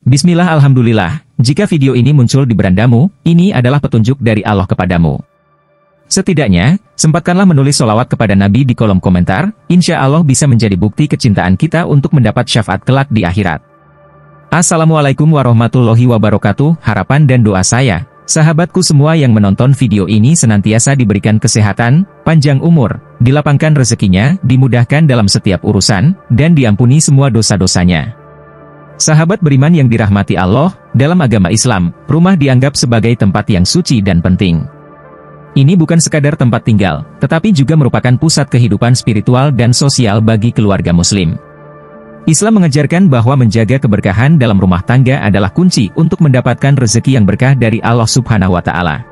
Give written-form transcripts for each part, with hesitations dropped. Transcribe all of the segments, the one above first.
Bismillah, alhamdulillah, jika video ini muncul di berandamu, ini adalah petunjuk dari Allah kepadamu. Setidaknya, sempatkanlah menulis sholawat kepada Nabi di kolom komentar, insya Allah bisa menjadi bukti kecintaan kita untuk mendapat syafaat kelak di akhirat. Assalamualaikum warahmatullahi wabarakatuh, harapan dan doa saya, sahabatku semua yang menonton video ini senantiasa diberikan kesehatan, panjang umur, dilapangkan rezekinya, dimudahkan dalam setiap urusan, dan diampuni semua dosa-dosanya. Sahabat beriman yang dirahmati Allah, dalam agama Islam, rumah dianggap sebagai tempat yang suci dan penting. Ini bukan sekadar tempat tinggal, tetapi juga merupakan pusat kehidupan spiritual dan sosial bagi keluarga muslim. Islam mengajarkan bahwa menjaga keberkahan dalam rumah tangga adalah kunci untuk mendapatkan rezeki yang berkah dari Allah Subhanahu wa Ta'ala.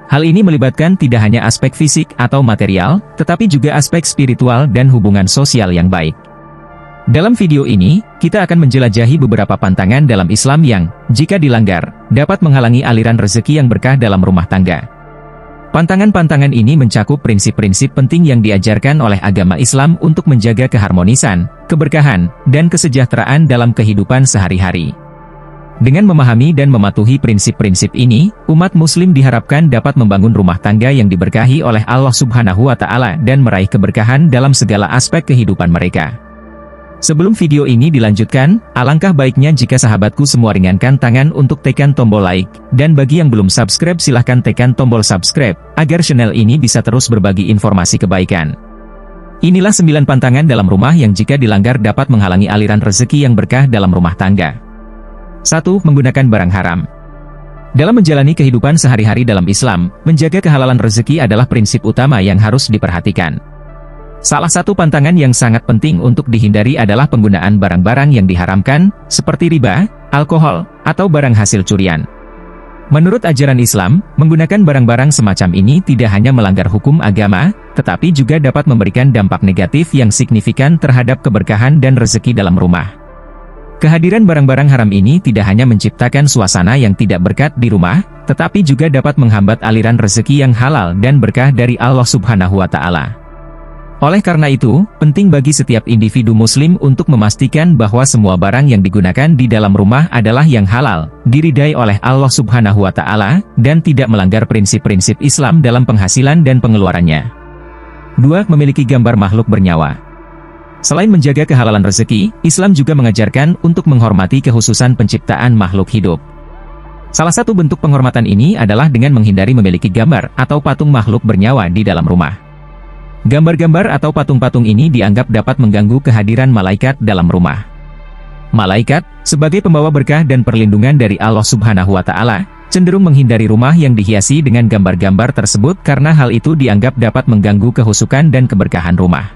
Hal ini melibatkan tidak hanya aspek fisik atau material, tetapi juga aspek spiritual dan hubungan sosial yang baik. Dalam video ini, kita akan menjelajahi beberapa pantangan dalam Islam yang, jika dilanggar, dapat menghalangi aliran rezeki yang berkah dalam rumah tangga. Pantangan-pantangan ini mencakup prinsip-prinsip penting yang diajarkan oleh agama Islam untuk menjaga keharmonisan, keberkahan, dan kesejahteraan dalam kehidupan sehari-hari. Dengan memahami dan mematuhi prinsip-prinsip ini, umat muslim diharapkan dapat membangun rumah tangga yang diberkahi oleh Allah Subhanahu wa Ta'ala dan meraih keberkahan dalam segala aspek kehidupan mereka. Sebelum video ini dilanjutkan, alangkah baiknya jika sahabatku semua ringankan tangan untuk tekan tombol like, dan bagi yang belum subscribe silahkan tekan tombol subscribe, agar channel ini bisa terus berbagi informasi kebaikan. Inilah 9 pantangan dalam rumah yang jika dilanggar dapat menghalangi aliran rezeki yang berkah dalam rumah tangga. 1. Menggunakan barang haram. Dalam menjalani kehidupan sehari-hari dalam Islam, menjaga kehalalan rezeki adalah prinsip utama yang harus diperhatikan. Salah satu pantangan yang sangat penting untuk dihindari adalah penggunaan barang-barang yang diharamkan, seperti riba, alkohol, atau barang hasil curian. Menurut ajaran Islam, menggunakan barang-barang semacam ini tidak hanya melanggar hukum agama, tetapi juga dapat memberikan dampak negatif yang signifikan terhadap keberkahan dan rezeki dalam rumah. Kehadiran barang-barang haram ini tidak hanya menciptakan suasana yang tidak berkat di rumah, tetapi juga dapat menghambat aliran rezeki yang halal dan berkah dari Allah Subhanahu wa Ta'ala. Oleh karena itu, penting bagi setiap individu muslim untuk memastikan bahwa semua barang yang digunakan di dalam rumah adalah yang halal, diridai oleh Allah Subhanahu wa Ta'ala, dan tidak melanggar prinsip-prinsip Islam dalam penghasilan dan pengeluarannya. 2. Memiliki gambar makhluk bernyawa. Selain menjaga kehalalan rezeki, Islam juga mengajarkan untuk menghormati kekhususan penciptaan makhluk hidup. Salah satu bentuk penghormatan ini adalah dengan menghindari memiliki gambar atau patung makhluk bernyawa di dalam rumah. Gambar-gambar atau patung-patung ini dianggap dapat mengganggu kehadiran malaikat dalam rumah. Malaikat, sebagai pembawa berkah dan perlindungan dari Allah Subhanahu wa Ta'ala, cenderung menghindari rumah yang dihiasi dengan gambar-gambar tersebut karena hal itu dianggap dapat mengganggu kehusukan dan keberkahan rumah.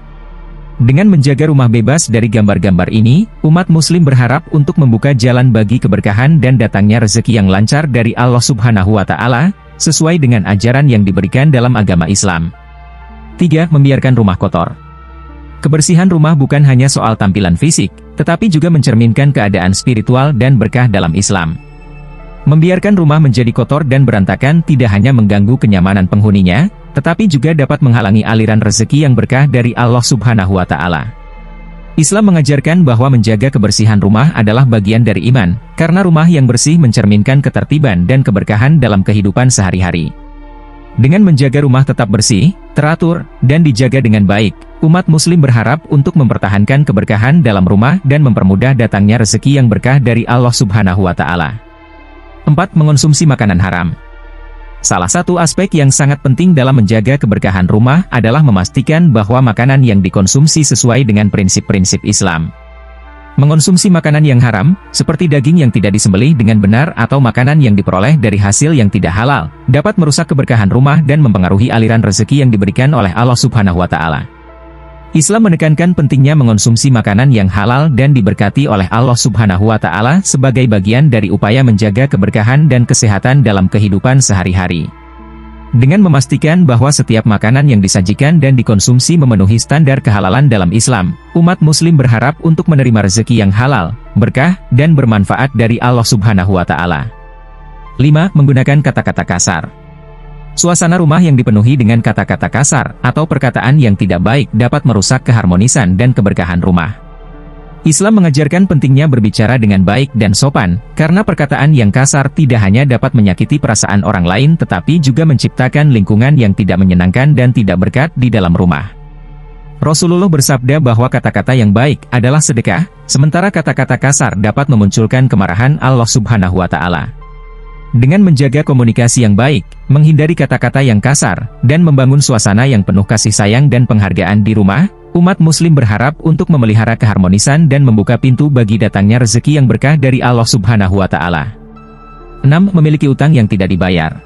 Dengan menjaga rumah bebas dari gambar-gambar ini, umat muslim berharap untuk membuka jalan bagi keberkahan dan datangnya rezeki yang lancar dari Allah Subhanahu wa Ta'ala, sesuai dengan ajaran yang diberikan dalam agama Islam. 3. Membiarkan rumah kotor. Kebersihan rumah bukan hanya soal tampilan fisik, tetapi juga mencerminkan keadaan spiritual dan berkah dalam Islam. Membiarkan rumah menjadi kotor dan berantakan tidak hanya mengganggu kenyamanan penghuninya, tetapi juga dapat menghalangi aliran rezeki yang berkah dari Allah Subhanahu wa Ta'ala. Islam mengajarkan bahwa menjaga kebersihan rumah adalah bagian dari iman, karena rumah yang bersih mencerminkan ketertiban dan keberkahan dalam kehidupan sehari-hari. Dengan menjaga rumah tetap bersih, teratur, dan dijaga dengan baik, umat muslim berharap untuk mempertahankan keberkahan dalam rumah dan mempermudah datangnya rezeki yang berkah dari Allah Subhanahu wa Ta'ala. 4. Mengonsumsi makanan haram. Salah satu aspek yang sangat penting dalam menjaga keberkahan rumah adalah memastikan bahwa makanan yang dikonsumsi sesuai dengan prinsip-prinsip Islam. Mengonsumsi makanan yang haram, seperti daging yang tidak disembelih dengan benar atau makanan yang diperoleh dari hasil yang tidak halal, dapat merusak keberkahan rumah dan mempengaruhi aliran rezeki yang diberikan oleh Allah Subhanahu wa Ta'ala. Islam menekankan pentingnya mengonsumsi makanan yang halal dan diberkati oleh Allah Subhanahu wa Ta'ala sebagai bagian dari upaya menjaga keberkahan dan kesehatan dalam kehidupan sehari-hari. Dengan memastikan bahwa setiap makanan yang disajikan dan dikonsumsi memenuhi standar kehalalan dalam Islam, umat muslim berharap untuk menerima rezeki yang halal, berkah, dan bermanfaat dari Allah Subhanahu wa Ta'ala. 5. Menggunakan kata-kata kasar. Suasana rumah yang dipenuhi dengan kata-kata kasar atau perkataan yang tidak baik dapat merusak keharmonisan dan keberkahan rumah. Islam mengajarkan pentingnya berbicara dengan baik dan sopan, karena perkataan yang kasar tidak hanya dapat menyakiti perasaan orang lain tetapi juga menciptakan lingkungan yang tidak menyenangkan dan tidak berkat di dalam rumah. Rasulullah bersabda bahwa kata-kata yang baik adalah sedekah, sementara kata-kata kasar dapat memunculkan kemarahan Allah Subhanahu wa Ta'ala. Dengan menjaga komunikasi yang baik, menghindari kata-kata yang kasar, dan membangun suasana yang penuh kasih sayang dan penghargaan di rumah, umat muslim berharap untuk memelihara keharmonisan dan membuka pintu bagi datangnya rezeki yang berkah dari Allah Subhanahu wa Ta'ala. 6. Memiliki utang yang tidak dibayar.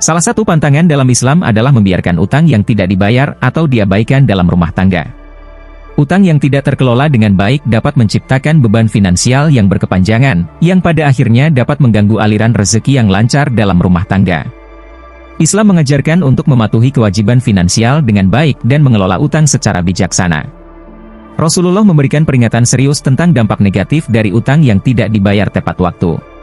Salah satu pantangan dalam Islam adalah membiarkan utang yang tidak dibayar atau diabaikan dalam rumah tangga. Utang yang tidak terkelola dengan baik dapat menciptakan beban finansial yang berkepanjangan, yang pada akhirnya dapat mengganggu aliran rezeki yang lancar dalam rumah tangga. Islam mengajarkan untuk mematuhi kewajiban finansial dengan baik dan mengelola utang secara bijaksana. Rasulullah memberikan peringatan serius tentang dampak negatif dari utang yang tidak dibayar tepat waktu.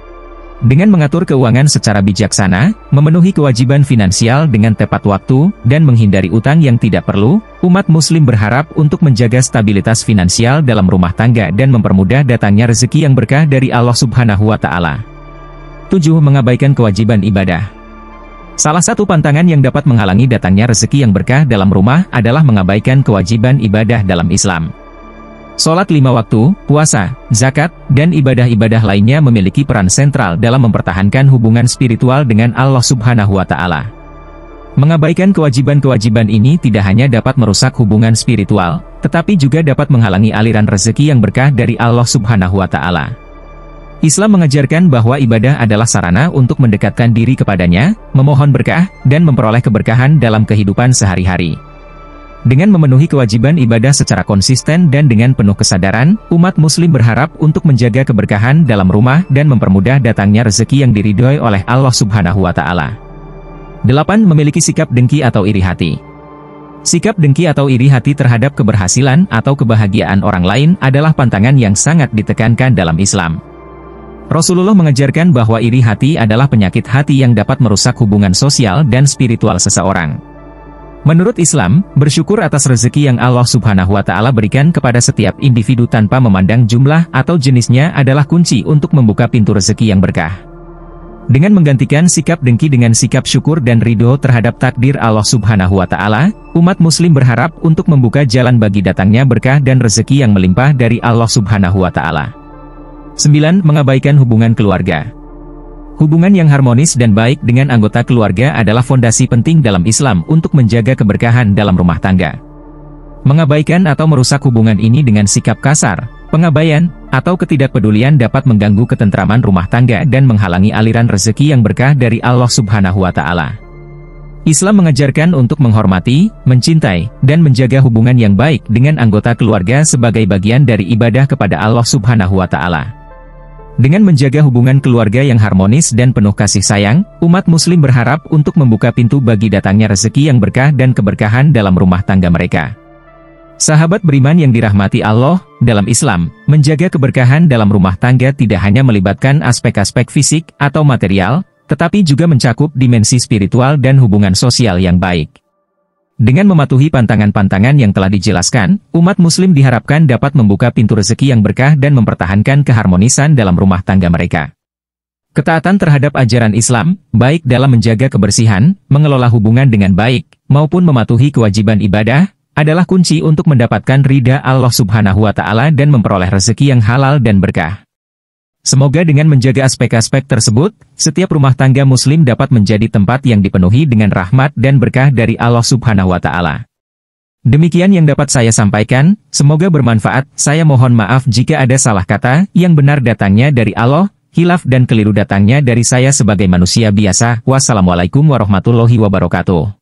Dengan mengatur keuangan secara bijaksana, memenuhi kewajiban finansial dengan tepat waktu, dan menghindari utang yang tidak perlu, umat muslim berharap untuk menjaga stabilitas finansial dalam rumah tangga dan mempermudah datangnya rezeki yang berkah dari Allah Subhanahu wa Ta'ala. 7. Mengabaikan kewajiban ibadah. Salah satu pantangan yang dapat menghalangi datangnya rezeki yang berkah dalam rumah adalah mengabaikan kewajiban ibadah dalam Islam. Sholat 5 waktu, puasa, zakat, dan ibadah-ibadah lainnya memiliki peran sentral dalam mempertahankan hubungan spiritual dengan Allah Subhanahu wa Ta'ala. Mengabaikan kewajiban-kewajiban ini tidak hanya dapat merusak hubungan spiritual, tetapi juga dapat menghalangi aliran rezeki yang berkah dari Allah Subhanahu wa Ta'ala. Islam mengajarkan bahwa ibadah adalah sarana untuk mendekatkan diri kepadanya, memohon berkah, dan memperoleh keberkahan dalam kehidupan sehari-hari. Dengan memenuhi kewajiban ibadah secara konsisten dan dengan penuh kesadaran, umat muslim berharap untuk menjaga keberkahan dalam rumah dan mempermudah datangnya rezeki yang diridhoi oleh Allah Subhanahu wa Ta'ala. 8. Memiliki sikap dengki atau iri hati. Sikap dengki atau iri hati terhadap keberhasilan atau kebahagiaan orang lain adalah pantangan yang sangat ditekankan dalam Islam. Rasulullah mengajarkan bahwa iri hati adalah penyakit hati yang dapat merusak hubungan sosial dan spiritual seseorang. Menurut Islam, bersyukur atas rezeki yang Allah Subhanahu wa Ta'ala berikan kepada setiap individu tanpa memandang jumlah atau jenisnya adalah kunci untuk membuka pintu rezeki yang berkah. Dengan menggantikan sikap dengki dengan sikap syukur dan ridho terhadap takdir Allah Subhanahu wa Ta'ala, umat muslim berharap untuk membuka jalan bagi datangnya berkah dan rezeki yang melimpah dari Allah Subhanahu wa Ta'ala. 9. Mengabaikan hubungan keluarga. Hubungan yang harmonis dan baik dengan anggota keluarga adalah fondasi penting dalam Islam untuk menjaga keberkahan dalam rumah tangga. Mengabaikan atau merusak hubungan ini dengan sikap kasar, pengabaian, atau ketidakpedulian dapat mengganggu ketentraman rumah tangga dan menghalangi aliran rezeki yang berkah dari Allah Subhanahu wa Ta'ala. Islam mengajarkan untuk menghormati, mencintai, dan menjaga hubungan yang baik dengan anggota keluarga sebagai bagian dari ibadah kepada Allah Subhanahu wa Ta'ala. Dengan menjaga hubungan keluarga yang harmonis dan penuh kasih sayang, umat muslim berharap untuk membuka pintu bagi datangnya rezeki yang berkah dan keberkahan dalam rumah tangga mereka. Sahabat beriman yang dirahmati Allah, dalam Islam, menjaga keberkahan dalam rumah tangga tidak hanya melibatkan aspek-aspek fisik atau material, tetapi juga mencakup dimensi spiritual dan hubungan sosial yang baik. Dengan mematuhi pantangan-pantangan yang telah dijelaskan, umat muslim diharapkan dapat membuka pintu rezeki yang berkah dan mempertahankan keharmonisan dalam rumah tangga mereka. Ketaatan terhadap ajaran Islam, baik dalam menjaga kebersihan, mengelola hubungan dengan baik, maupun mematuhi kewajiban ibadah, adalah kunci untuk mendapatkan ridha Allah Subhanahu wa Ta'ala dan memperoleh rezeki yang halal dan berkah. Semoga dengan menjaga aspek-aspek tersebut, setiap rumah tangga muslim dapat menjadi tempat yang dipenuhi dengan rahmat dan berkah dari Allah Subhanahu wa Ta'ala. Demikian yang dapat saya sampaikan, semoga bermanfaat. Saya mohon maaf jika ada salah kata, yang benar datangnya dari Allah, hilaf dan keliru datangnya dari saya sebagai manusia biasa. Wassalamualaikum warahmatullahi wabarakatuh.